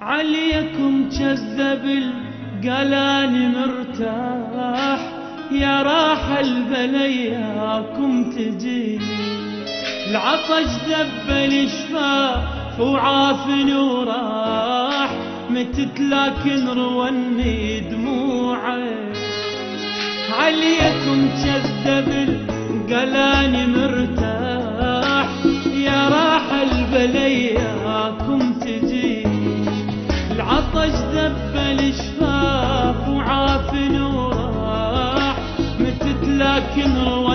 عليكم كذب القلاني مرتاح، يا راح البلياكم تجي. العطش ذب الشفاف وعافني وراح، متت لكن رواني دموعي. عليكم كذب القلاني مرتاح، يا راح البلياكم تجي. العطش ذب الشفاف وعافني وراح، متت لكن رواني